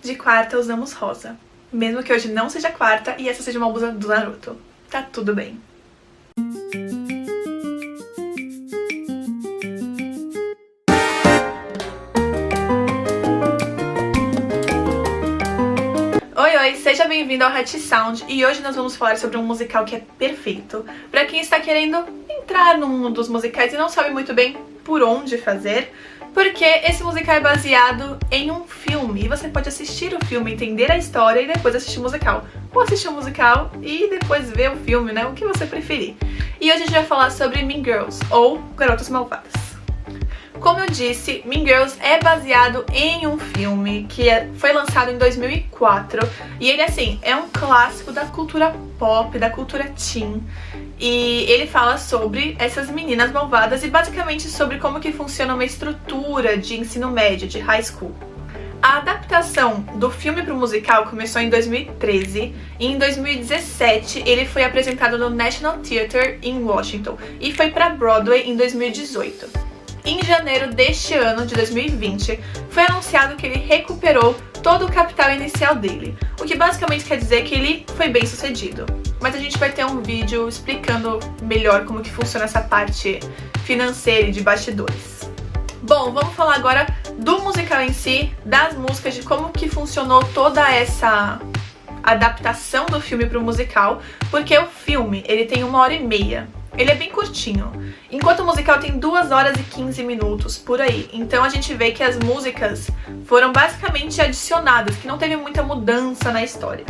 de quarta usamos rosa. Mesmo que hoje não seja quarta e essa seja uma blusa do Naruto. Tá tudo bem. Oi, seja bem-vindo ao Hatch Sound e hoje nós vamos falar sobre um musical que é perfeito pra quem está querendo entrar no mundo dos musicais e não sabe muito bem por onde fazer, porque esse musical é baseado em um filme e você pode assistir o filme, entender a história e depois assistir o musical. Ou assistir o musical e depois ver o filme, né? O que você preferir. E hoje a gente vai falar sobre Mean Girls, ou Garotas Malvadas. Como eu disse, Mean Girls é baseado em um filme que foi lançado em 2004 e ele, assim, é um clássico da cultura pop, da cultura teen. E ele fala sobre essas meninas malvadas e basicamente sobre como que funciona uma estrutura de ensino médio, de high school. A adaptação do filme para o musical começou em 2013 e em 2017 ele foi apresentado no National Theatre em Washington e foi para Broadway em 2018. Em janeiro deste ano, de 2020, foi anunciado que ele recuperou todo o capital inicial dele, o que basicamente quer dizer que ele foi bem sucedido. Mas a gente vai ter um vídeo explicando melhor como que funciona essa parte financeira e de bastidores. Bom, vamos falar agora do musical em si, das músicas, de como que funcionou toda essa adaptação do filme para o musical, porque o filme ele tem 1h30. Ele é bem curtinho, enquanto o musical tem 2 horas e 15 minutos, por aí. Então a gente vê que as músicas foram basicamente adicionadas, que não teve muita mudança na história.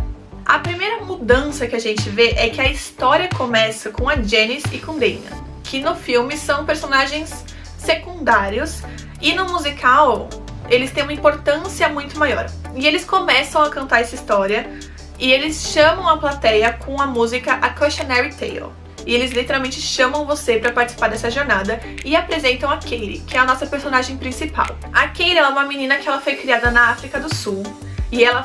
A primeira mudança que a gente vê é que a história começa com a Janice e com Damian, que no filme são personagens secundários, e no musical eles têm uma importância muito maior. E eles começam a cantar essa história, e eles chamam a plateia com a música A Cautionary Tale. E eles literalmente chamam você pra participar dessa jornada e apresentam a Katie, que é a nossa personagem principal. A Katie ela é uma menina que ela foi criada na África do Sul e ela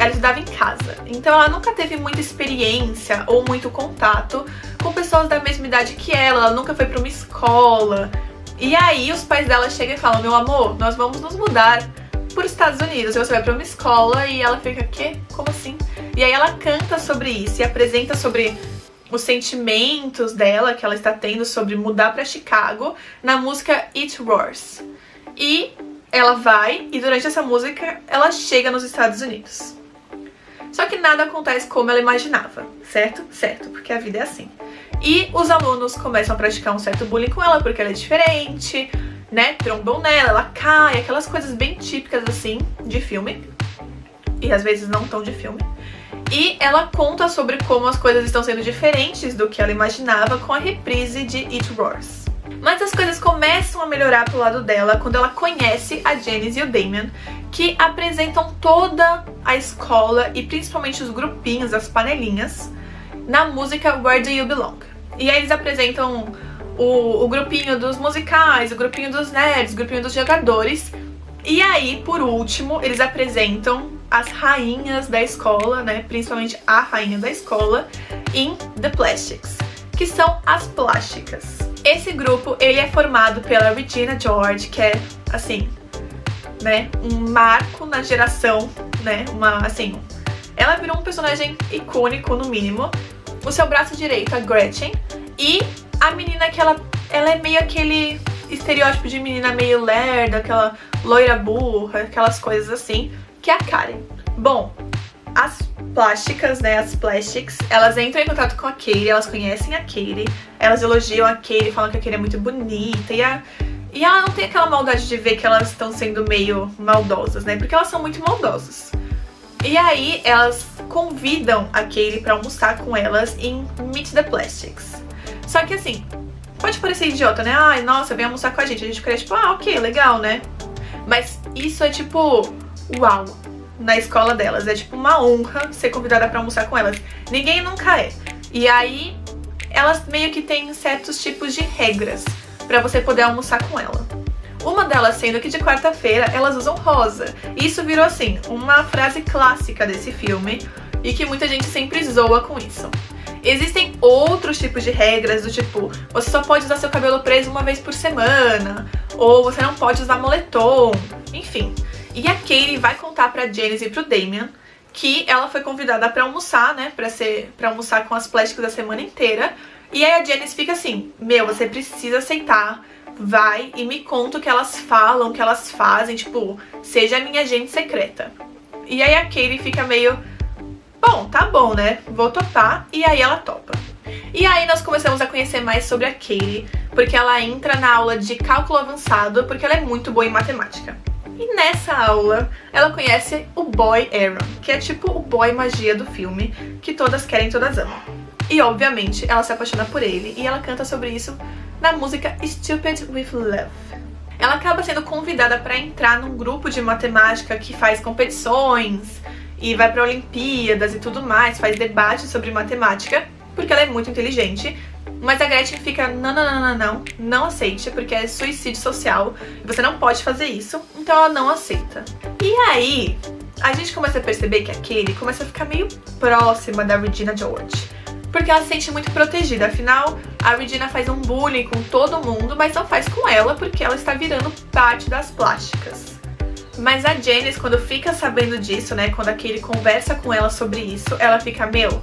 estudava em casa. Então ela nunca teve muita experiência ou muito contato com pessoas da mesma idade que ela nunca foi pra uma escola. E aí os pais dela chegam e falam: meu amor, nós vamos nos mudar para os Estados Unidos, e você vai pra uma escola. E ela fica: quê? Como assim? E aí ela canta sobre isso e apresenta sobre os sentimentos dela que ela está tendo sobre mudar para Chicago na música It Roars. E ela vai, e durante essa música ela chega nos Estados Unidos. Só que nada acontece como ela imaginava, certo? Certo, porque a vida é assim. E os alunos começam a praticar um certo bullying com ela porque ela é diferente, né? Trombam nela, ela cai, aquelas coisas bem típicas assim de filme. E às vezes não tão de filme. E ela conta sobre como as coisas estão sendo diferentes do que ela imaginava com a reprise de It Roars. Mas as coisas começam a melhorar pro lado dela quando ela conhece a Janice e o Damian, que apresentam toda a escola e principalmente os grupinhos, as panelinhas, na música Where Do You Belong. E aí eles apresentam o grupinho dos musicais, o grupinho dos nerds, o grupinho dos jogadores. E aí, por último, eles apresentam as rainhas da escola, né? Principalmente a rainha da escola, em The Plastics, que são as plásticas. Esse grupo, ele é formado pela Regina George, que é, assim, né? Um marco na geração, né? Ela virou um personagem icônico, no mínimo. O seu braço direito, a Gretchen, e a menina que ela é meio aquele estereótipo de menina meio lerda, aquela loira burra, aquelas coisas assim, que é a Karen. Bom, as plásticas, né, as plastics, elas entram em contato com a Katie, elas conhecem a Katie, elas elogiam a Katie, falam que a Katie é muito bonita, e ela não tem aquela maldade de ver que elas estão sendo meio maldosas, né, porque elas são muito maldosas. E aí elas convidam a Katie pra almoçar com elas em Meet the Plastics. Só que assim, pode parecer idiota, né? Ai, nossa, vem almoçar com a gente ficaria tipo, ah, ok, legal, né? Mas isso é tipo, uau, na escola delas. É tipo uma honra ser convidada pra almoçar com elas. Ninguém nunca é. E aí, elas meio que têm certos tipos de regras pra você poder almoçar com ela. Uma delas sendo que de quarta-feira elas usam rosa. E isso virou, assim, uma frase clássica desse filme e que muita gente sempre zoa com isso. Existem outros tipos de regras, do tipo, você só pode usar seu cabelo preso uma vez por semana, ou você não pode usar moletom, enfim. E a Katie vai contar pra Janice e pro Damian que ela foi convidada pra almoçar, né, pra almoçar com as plásticas a semana inteira. E aí a Janice fica assim, meu, você precisa aceitar, vai e me conta o que elas falam, o que elas fazem, tipo, seja a minha agente secreta. E aí a Katie fica meio, bom, tá bom, né, vou topar, e aí ela topa. E aí nós começamos a conhecer mais sobre a Katie, porque ela entra na aula de cálculo avançado, porque ela é muito boa em matemática. E nessa aula, ela conhece o boy Aaron, que é tipo o boy magia do filme, que todas querem, todas amam. E obviamente, ela se apaixona por ele, e ela canta sobre isso na música Stupid with Love. Ela acaba sendo convidada para entrar num grupo de matemática que faz competições, e vai para Olimpíadas e tudo mais, faz debates sobre matemática, porque ela é muito inteligente. Mas a Gretchen fica, não aceite, porque é suicídio social, você não pode fazer isso, então ela não aceita. E aí, a gente começa a perceber que a Katie começa a ficar meio próxima da Regina George, porque ela se sente muito protegida, afinal, a Regina faz um bullying com todo mundo, mas não faz com ela, porque ela está virando parte das plásticas. Mas a Janice, quando fica sabendo disso, né, quando a Katie conversa com ela sobre isso, ela fica, meu,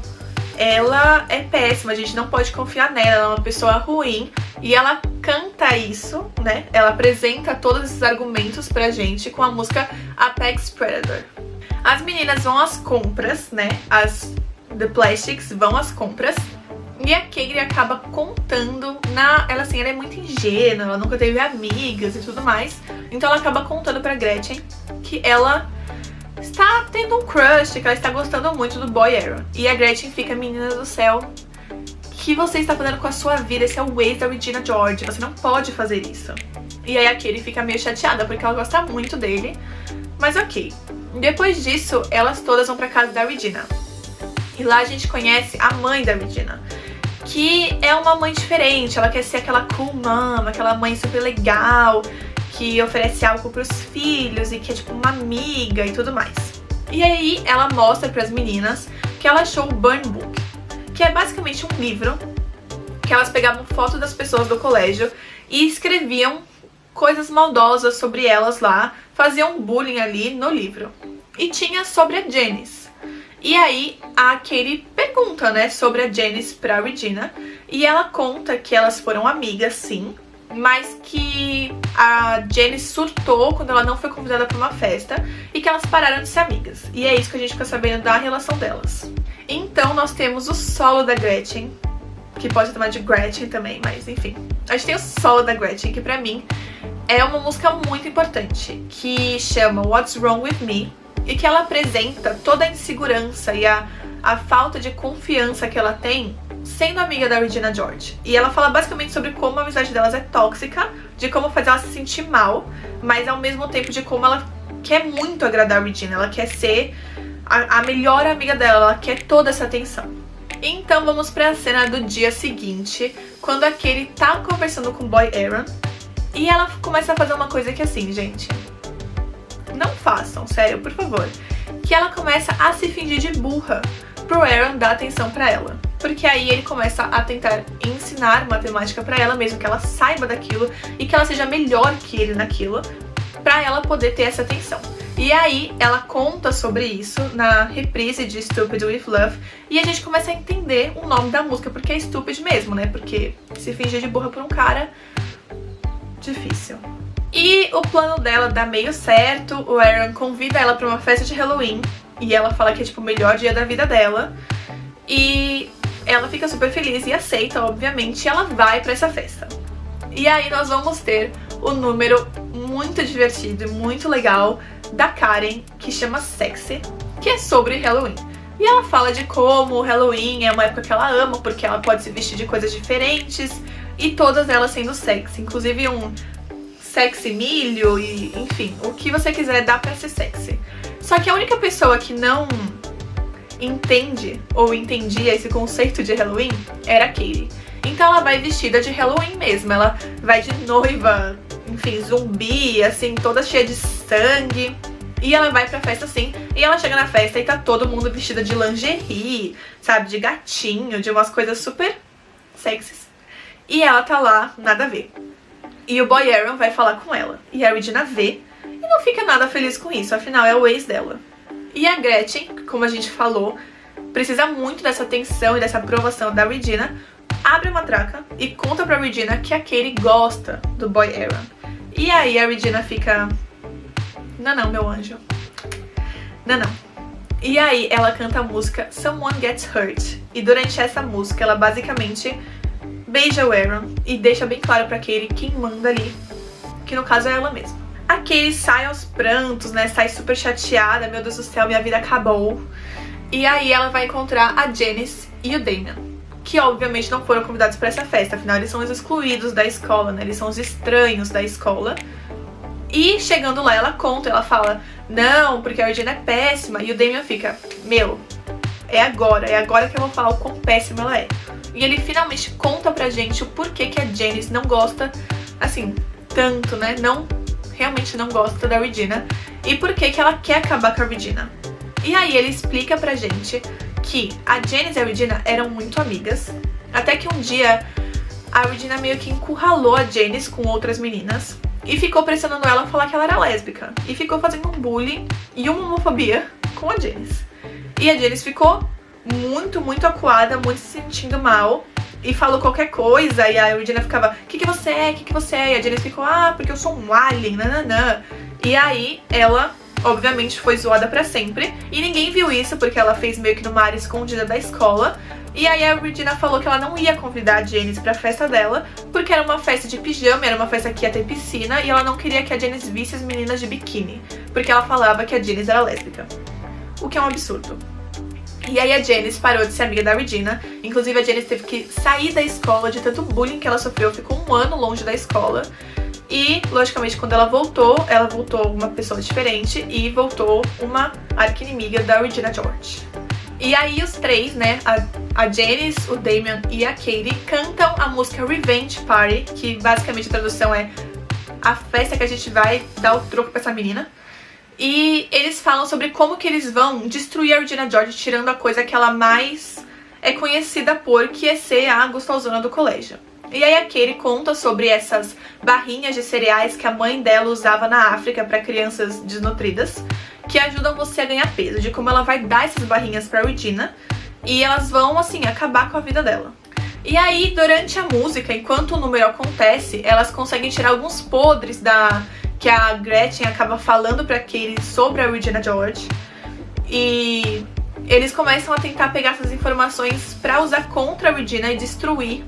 ela é péssima, a gente não pode confiar nela, ela é uma pessoa ruim. E ela canta isso, né? Ela apresenta todos esses argumentos pra gente com a música Apex Predator. As meninas vão às compras, né? As The Plastics vão às compras. E a Katie acaba contando ela assim, ela é muito ingênua, ela nunca teve amigas e tudo mais. Então ela acaba contando pra Gretchen que ela está tendo um crush, que ela está gostando muito do boy Aaron. E a Gretchen fica, menina do céu, o que você está fazendo com a sua vida? Esse é o ex da Regina George, você não pode fazer isso. E aí a Katie fica meio chateada, porque ela gosta muito dele, mas ok. Depois disso, elas todas vão pra casa da Regina. E lá a gente conhece a mãe da Regina, que é uma mãe diferente, ela quer ser aquela cool mama, aquela mãe super legal, que oferece algo pros filhos e que é tipo uma amiga e tudo mais. E aí ela mostra pras meninas que ela achou o Burn Book, que é basicamente um livro que elas pegavam fotos das pessoas do colégio e escreviam coisas maldosas sobre elas lá, faziam bullying ali no livro. E tinha sobre a Janice. E aí a Katie pergunta, né, sobre a Janice pra Regina, e ela conta que elas foram amigas, sim, mas que a Janice surtou quando ela não foi convidada para uma festa e que elas pararam de ser amigas. E é isso que a gente fica sabendo da relação delas. Então nós temos o solo da Gretchen, que pode chamar de Gretchen também, mas enfim. A gente tem o solo da Gretchen, que pra mim é uma música muito importante, que chama What's Wrong With Me, e que ela apresenta toda a insegurança e a falta de confiança que ela tem sendo amiga da Regina George. E ela fala basicamente sobre como a amizade delas é tóxica, de como faz ela se sentir mal, mas ao mesmo tempo de como ela quer muito agradar a Regina, ela quer ser a melhor amiga dela, ela quer toda essa atenção. Então vamos pra cena do dia seguinte, quando a Katie tá conversando com o boy Aaron, e ela começa a fazer uma coisa que assim, gente, não façam, sério, por favor, que ela começa a se fingir de burra pro Aaron dar atenção pra ela. Porque aí ele começa a tentar ensinar matemática pra ela, mesmo que ela saiba daquilo e que ela seja melhor que ele naquilo, pra ela poder ter essa atenção. E aí ela conta sobre isso na reprise de Stupid with Love, e a gente começa a entender o nome da música, porque é stupid mesmo, né? Porque se fingir de burra por um cara, difícil. E o plano dela dá meio certo, o Aaron convida ela pra uma festa de Halloween, e ela fala que é tipo o melhor dia da vida dela, e ela fica super feliz e aceita, obviamente, e ela vai pra essa festa. E aí nós vamos ter o número muito divertido e muito legal da Karen, que chama Sexy, que é sobre Halloween. E ela fala de como o Halloween é uma época que ela ama, porque ela pode se vestir de coisas diferentes, e todas elas sendo sexy, inclusive um sexy milho e, enfim, o que você quiser dá pra ser sexy. Só que a única pessoa que não entende ou entendia esse conceito de Halloween era a Katie. Então ela vai vestida de Halloween mesmo, ela vai de noiva, enfim, zumbi, assim, toda cheia de sangue. E ela vai pra festa assim, e ela chega na festa e tá todo mundo vestida de lingerie, sabe, de gatinho, de umas coisas super sexys. E ela tá lá, nada a ver. E o boy Aaron vai falar com ela, e a Regina vê, e não fica nada feliz com isso, afinal é o ex dela. E a Gretchen, como a gente falou, precisa muito dessa atenção e dessa aprovação da Regina, abre uma traca e conta pra Regina que a Katie gosta do boy Aaron. E aí a Regina fica... Não, meu anjo. Não. E aí ela canta a música Someone Gets Hurt. E durante essa música ela basicamente beija o Aaron e deixa bem claro pra Katie quem manda ali, que no caso é ela mesma. A Katie sai aos prantos, né? Sai super chateada, meu Deus do céu, minha vida acabou. E aí ela vai encontrar a Janice e o Damian, que obviamente não foram convidados para essa festa, afinal eles são os excluídos da escola, né? Eles são os estranhos da escola. E chegando lá ela conta, ela fala, não, porque a Regina é péssima. E o Damian fica, meu, é agora que eu vou falar o quão péssima ela é. E ele finalmente conta pra gente o porquê que a Janice não gosta, assim, tanto, né? Realmente não gosta da Regina. E porquê que ela quer acabar com a Regina. E aí ele explica pra gente que a Janice e a Regina eram muito amigas. Até que um dia a Regina meio que encurralou a Janice com outras meninas e ficou pressionando ela a falar que ela era lésbica. E ficou fazendo um bullying e uma homofobia com a Janice. E a Janice ficou muito acuada, muito se sentindo mal. E falou qualquer coisa, e a Regina ficava, o que você é? O que você é? E a Janice ficou, porque eu sou um alien, nananã. E aí ela, obviamente, foi zoada pra sempre. E ninguém viu isso, porque ela fez meio que numa área escondida da escola. E aí a Regina falou que ela não ia convidar a Janice pra festa dela, porque era uma festa de pijama, era uma festa que ia ter piscina, e ela não queria que a Janice visse as meninas de biquíni, porque ela falava que a Janice era lésbica. O que é um absurdo. E aí a Janice parou de ser amiga da Regina. Inclusive a Janice teve que sair da escola de tanto bullying que ela sofreu. Ficou 1 ano longe da escola. E, logicamente, quando ela voltou uma pessoa diferente. E voltou uma arqui-inimiga da Regina George. E aí os três, né, a Janice, o Damian e a Katie cantam a música Revenge Party. Que basicamente a tradução é a festa que a gente vai dar o troco pra essa menina. E eles falam sobre como que eles vão destruir a Regina George, tirando a coisa que ela mais é conhecida por, que é ser a gostosona do colégio. E aí a Katie conta sobre essas barrinhas de cereais que a mãe dela usava na África para crianças desnutridas, que ajudam você a ganhar peso, de como ela vai dar essas barrinhas pra Regina e elas vão, assim, acabar com a vida dela. E aí, durante a música, enquanto o número acontece, elas conseguem tirar alguns podres que a Gretchen acaba falando pra Katie sobre a Regina George. E eles começam a tentar pegar essas informações pra usar contra a Regina e destruir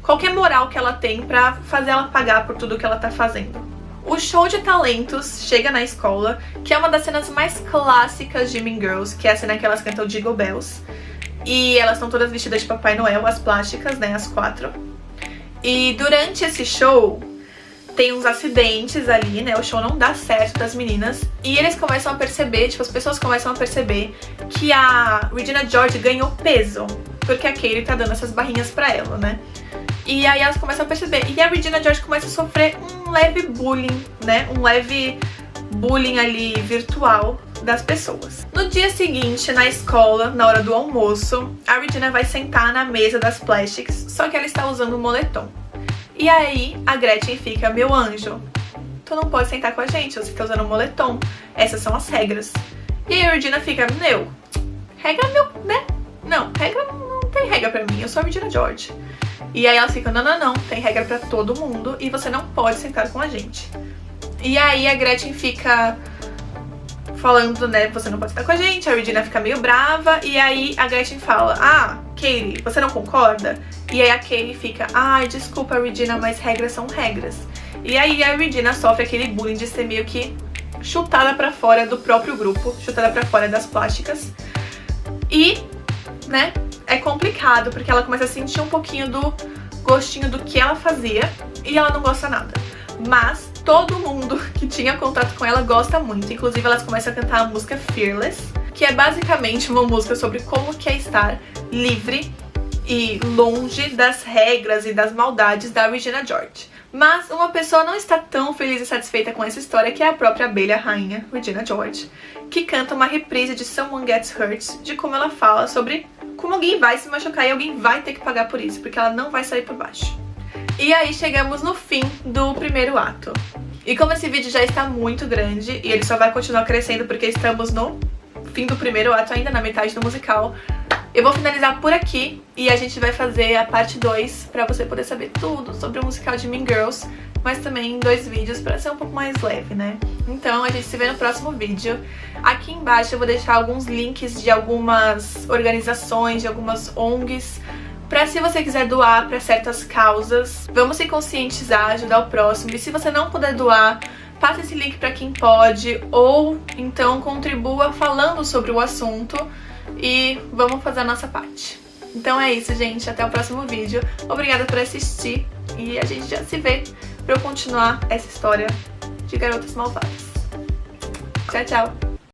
qualquer moral que ela tem pra fazer ela pagar por tudo que ela tá fazendo. O show de talentos chega na escola, que é uma das cenas mais clássicas de Mean Girls, que é a cena que elas cantam Jingle Bells. E elas estão todas vestidas de Papai Noel, as plásticas, né, as 4. E durante esse show tem uns acidentes ali, né, o show não dá certo das meninas. E eles começam a perceber, tipo, as pessoas começam a perceber que a Regina George ganhou peso, porque a Katie tá dando essas barrinhas pra ela, né. E aí elas começam a perceber, e a Regina George começa a sofrer um leve bullying, né, um leve bullying ali virtual das pessoas. No dia seguinte, na escola, na hora do almoço, a Regina vai sentar na mesa das plastics, só que ela está usando um moletom. E aí a Gretchen fica, meu anjo, tu não pode sentar com a gente, você tá usando um moletom, essas são as regras. E aí a Regina fica, regra né? Não, regra não tem regra pra mim, eu sou a Regina George. E aí ela fica, não, tem regra pra todo mundo e você não pode sentar com a gente. E aí a Gretchen fica falando, né, você não pode estar com a gente, a Regina fica meio brava, e aí a Gretchen fala, Katie, você não concorda? E aí a Katie fica, desculpa Regina, mas regras são regras. E aí a Regina sofre aquele bullying de ser meio que chutada pra fora do próprio grupo, chutada pra fora das plásticas. E, né, é complicado, porque ela começa a sentir um pouquinho do gostinho do que ela fazia, e ela não gosta nada. Mas todo mundo que tinha contato com ela gosta muito. Inclusive elas começam a cantar a música Fearless, que é basicamente uma música sobre como que é estar livre e longe das regras e das maldades da Regina George. Mas uma pessoa não está tão feliz e satisfeita com essa história, que é a própria abelha rainha, Regina George, que canta uma reprise de Someone Gets Hurt, de como ela fala sobre como alguém vai se machucar e alguém vai ter que pagar por isso, porque ela não vai sair por baixo. E aí chegamos no fim do primeiro ato. E como esse vídeo já está muito grande e ele só vai continuar crescendo porque estamos no fim do primeiro ato, ainda na metade do musical, eu vou finalizar por aqui e a gente vai fazer a parte 2 pra você poder saber tudo sobre o musical de Mean Girls, mas também 2 vídeos pra ser um pouco mais leve, né? Então a gente se vê no próximo vídeo. Aqui embaixo eu vou deixar alguns links de algumas organizações, de algumas ONGs, pra se você quiser doar pra certas causas. Vamos se conscientizar, ajudar o próximo. E se você não puder doar, passe esse link pra quem pode, ou então contribua falando sobre o assunto e vamos fazer a nossa parte. Então é isso, gente. Até o próximo vídeo. Obrigada por assistir e a gente já se vê pra eu continuar essa história de garotas malvadas. Tchau, tchau!